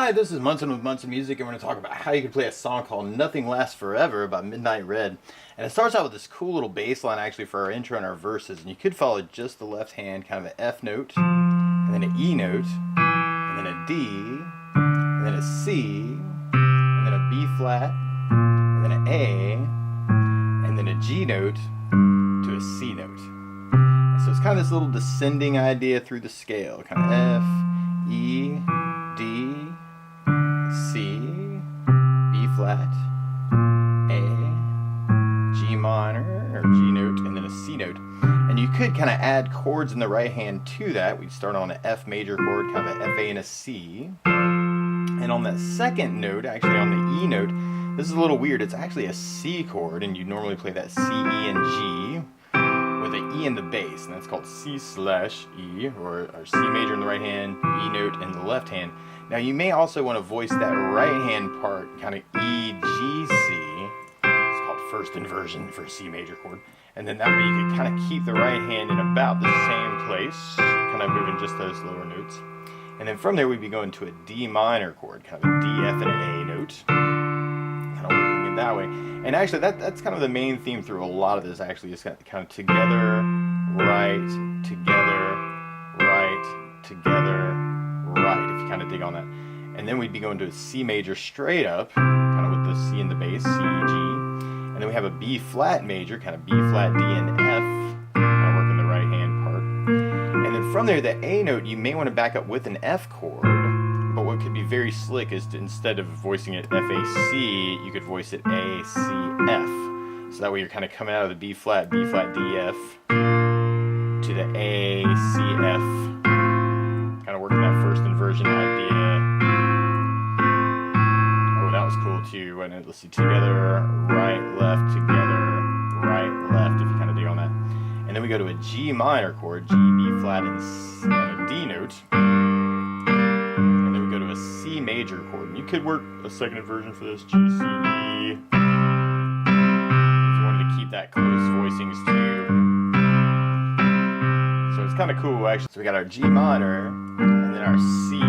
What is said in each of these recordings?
Hi, this is Munson with Munson Music, and we're going to talk about how you can play a song called Nothing Lasts Forever by Midnight Red. And it starts out with this cool little bass line actually for our intro and our verses, and you could follow just the left hand, kind of an F note, and then an E note, and then a D, and then a C, and then a B flat, and then an A, and then a G note to a C note. And so it's kind of this little descending idea through the scale, kind of F, E, D, C, B flat, A, G minor, or G note, and then a C note. And you could kind of add chords in the right hand to that. We'd start on an F major chord, kind of an F, A, and a C. And on that second note, actually on the E note, this is a little weird. It's actually a C chord, and you normally play that C, E, and G with an E in the bass, and that's called C/E, or C major in the right hand, E note in the left hand. Now you may also want to voice that right hand part, kind of E, G, C. It's called first inversion for a C major chord. And then that way you could kind of keep the right hand in about the same place, kind of moving just those lower notes. And then from there we'd be going to a D minor chord, kind of a D, F, and an A note. Kind of working it that way. And actually that's kind of the main theme through a lot of this actually, is kind of together, right, together, right, together, right, if you kind of dig on that. And then we'd be going to a C major straight up, kind of with the C in the bass, C, G. And then we have a B flat major, kind of B flat, D, and F, kind of working the right hand part. And then from there, the A note, you may want to back up with an F chord. But what could be very slick is to, instead of voicing it F, A, C, you could voice it A, C, F. So that way you're kind of coming out of the B flat, D, F, to the A, C, F. Kind of working that first inversion idea. Oh, that was cool too. And let's see, together, right, left, together, right, left, if you kind of dig on that. And then we go to a G minor chord, G, B flat, and a D note. And then we go to a C major chord. And you could work a second inversion for this, G, C, E. If you wanted to keep that close voicings too. So it's kind of cool actually. So we got our G minor, and then our C.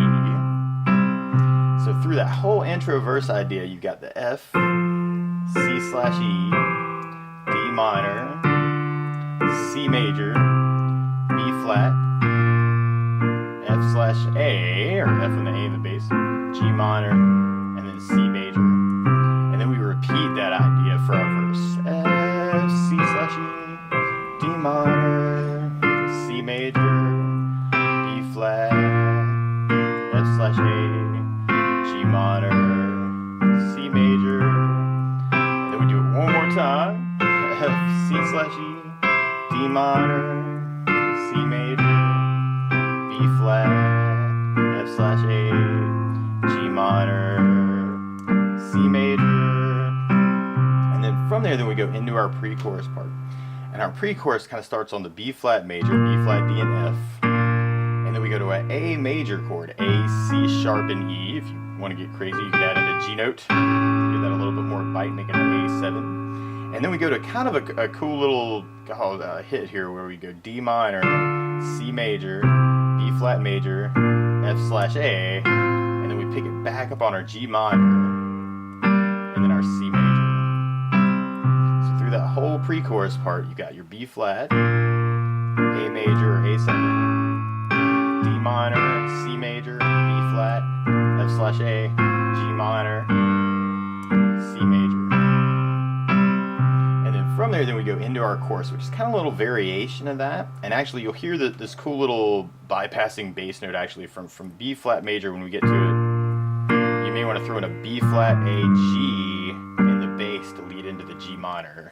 So through that whole intro verse idea, you've got the F, C/E, D minor, C major, B flat, F/A, or F and the A in the bass, G minor, and then C major. And then we repeat that idea for our verse. F, C/E, D minor, C major, B flat, F/A, G minor, C major. And then we do it one more time. F, C/E, D minor, C major, B flat, F/A, G minor, C major. And then from there, then we go into our pre-chorus part. And our pre-chorus kind of starts on the B flat major, B flat, D, and F. And then we go to an A major chord, A, C sharp, and E. If you want to get crazy, you can add in a G note. Give that a little bit more bite, make it an A7. And then we go to kind of a cool little hit here where we go D minor, C major, B flat major, F/A, and then we pick it back up on our G minor, and then our C major. So through that whole pre-chorus part, you got your B flat, A major, A7, D minor, C major, B flat, F/A, G minor, C major. And then from there, then we go into our chorus, which is kind of a little variation of that. And actually, you'll hear this cool little bypassing bass note actually from B flat major when we get to it. You may want to throw in a B flat, A, G in the bass to lead into the G minor.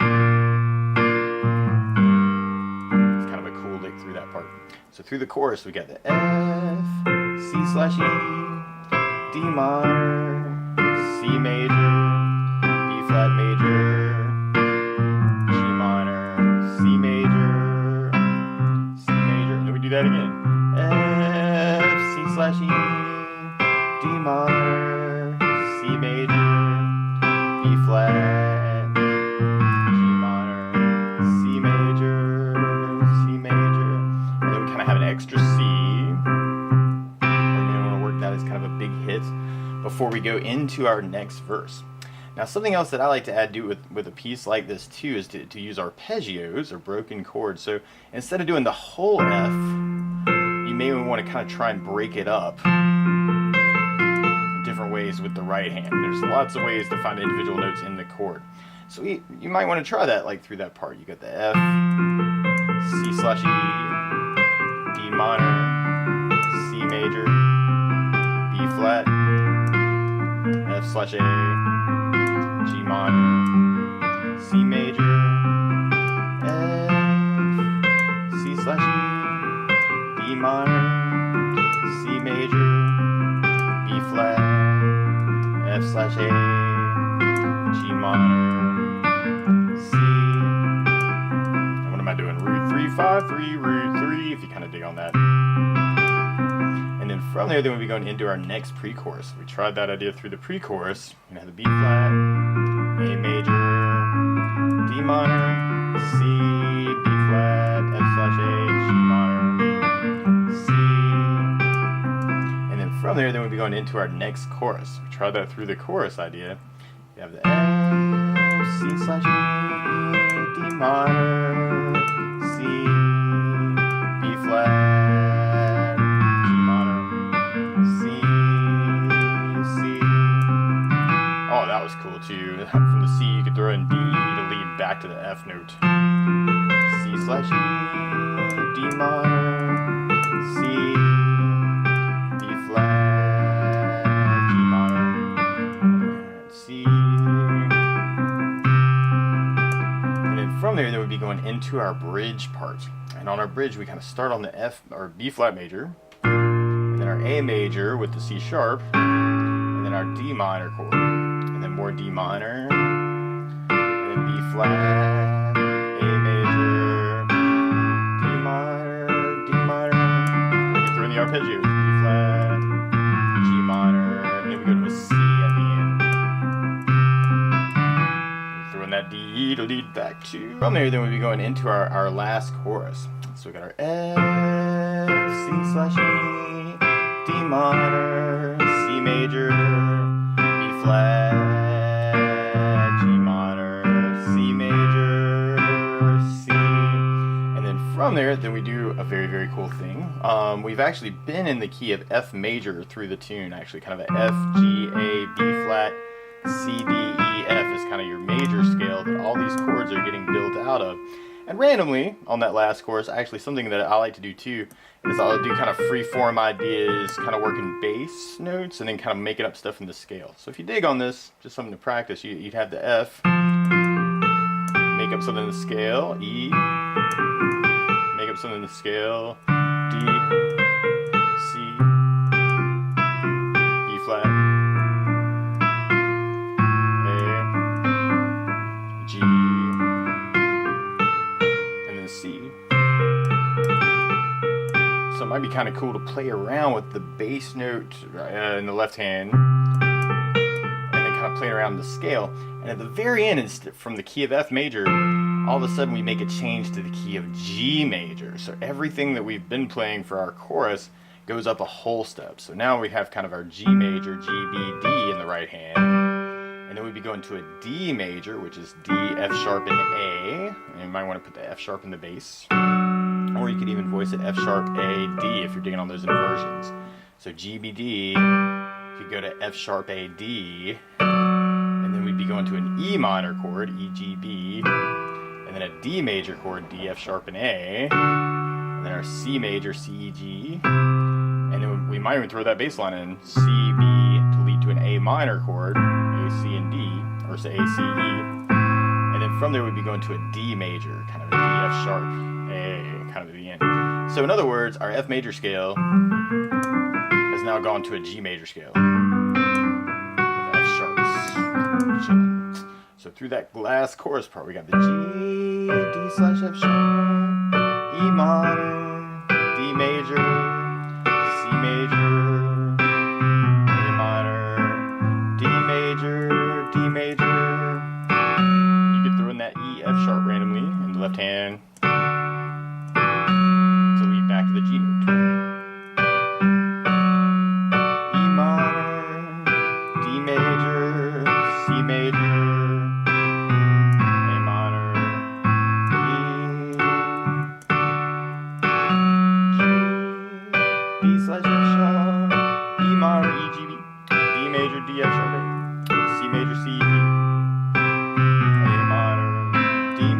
It's kind of a cool lick through that part. So through the chorus, we got the F, C/E, D minor, C major, B flat major, G minor, C major, C major, and then we do that again. F, C/E, D minor, C major, B flat, G minor, C major, C major, and then we kind of have an extra C. We're going to want to work that as kind of a big hit. before we go into our next verse. Now, something else that I like to add with a piece like this too is to use arpeggios or broken chords. So instead of doing the whole F, you may want to kind of try and break it up in different ways with the right hand. There's lots of ways to find individual notes in the chord. So you might want to try that like through that part. You got the F, C/E, D minor, C major, B flat, F/A, G minor, C major, F, C/E, D minor, C major, B flat, F/A, G minor, C. And what am I doing? Root 3, 5, 3, root 3, if you kind of dig on that. And then from there, then we'll be going into our next pre-chorus. We tried that idea through the pre-chorus. You have the B flat, A major, D minor, C, B flat, F/A, G minor, C. And then from there, then we'll be going into our next chorus. We tried that through the chorus idea. You have the F, C/E, D minor, C, B flat, G minor, C, C. Oh, that was cool too. From the C, you could throw in D to lead back to the F note. C/E, D minor, C, B flat, G minor, C. And then from there, we'd be going into our bridge part. And on our bridge, we kind of start on the F or B flat major, and then our A major with the C sharp, and then our D minor chord, and then more D minor, and then B flat, A major, D minor, D minor. We can throw in the arpeggios, B flat, G minor, and then we go to a C at the end. Throwing that D to lead back to. From there, then we'll be going into our last chorus. So we got our F, C/E, D minor, C major, B flat, G minor, C major, C. And then from there, then we do a very, very cool thing. We've actually been in the key of F major through the tune, actually kind of a F, G, A, B flat, C, D, E, F is kind of your major scale that all these chords are getting built out of. And randomly, on that last chorus, actually something that I like to do too, is I'll do kind of free-form ideas, kind of working bass notes, and then kind of making up stuff in the scale. So if you dig on this, just something to practice, you'd have the F, make up something in the scale, E, make up something in the scale, D, C, B flat, G, and then C. So it might be kind of cool to play around with the bass note in the left hand, and then kind of playing around the scale. And at the very end, from the key of F major, all of a sudden we make a change to the key of G major. So everything that we've been playing for our chorus goes up a whole step. So now we have kind of our G major, G, B, D in the right hand. And then we'd be going to a D major, which is D, F sharp, and A. And you might want to put the F sharp in the bass. Or you could even voice it F sharp, A, D if you're digging on those inversions. So G, B, D, you could go to F sharp, A, D. And then we'd be going to an E minor chord, E, G, B. And then a D major chord, D, F sharp, and A. And then our C major, C, E, G. And then we might even throw that bass line in, C, B, to lead to an A minor chord, A, C, and D, or say A, C, E. And then from there we'd be going to a D major, kind of a D, F sharp, A, kind of at the end. So in other words, our F major scale has now gone to a G major scale with F sharps. So through that last chorus part, we got the G, D/F sharp, E minor, D major, C major, A minor, D major, D major. You could throw in that E, F sharp randomly in the left hand to lead back to the G note. E minor,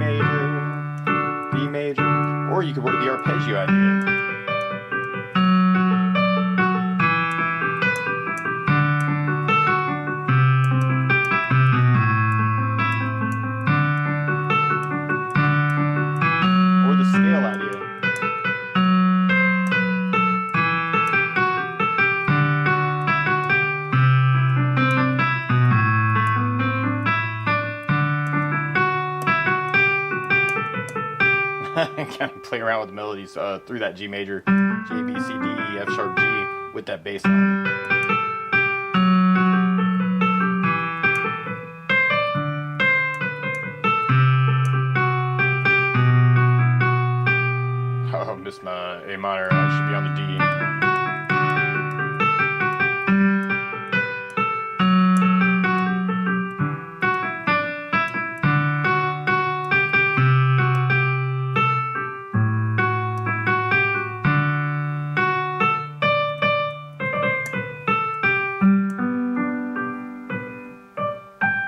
major, D major, or you could work the arpeggio idea. Or the scale idea. Kind of play around with the melodies through that G major, G, B, C, D, E, F sharp, G, with that bass line. Oh, missed my A minor. I should be on the D.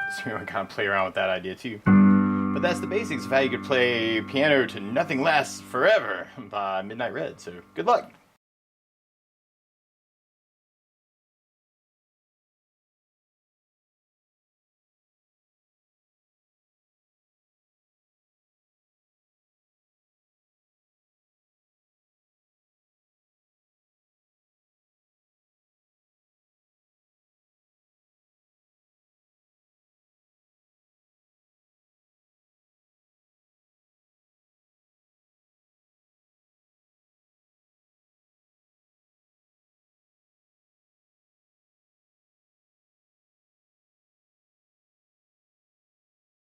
So we want to kind of play around with that idea too. But that's the basics of how you could play piano to Nothing Lasts Forever by Midnight Red. So good luck.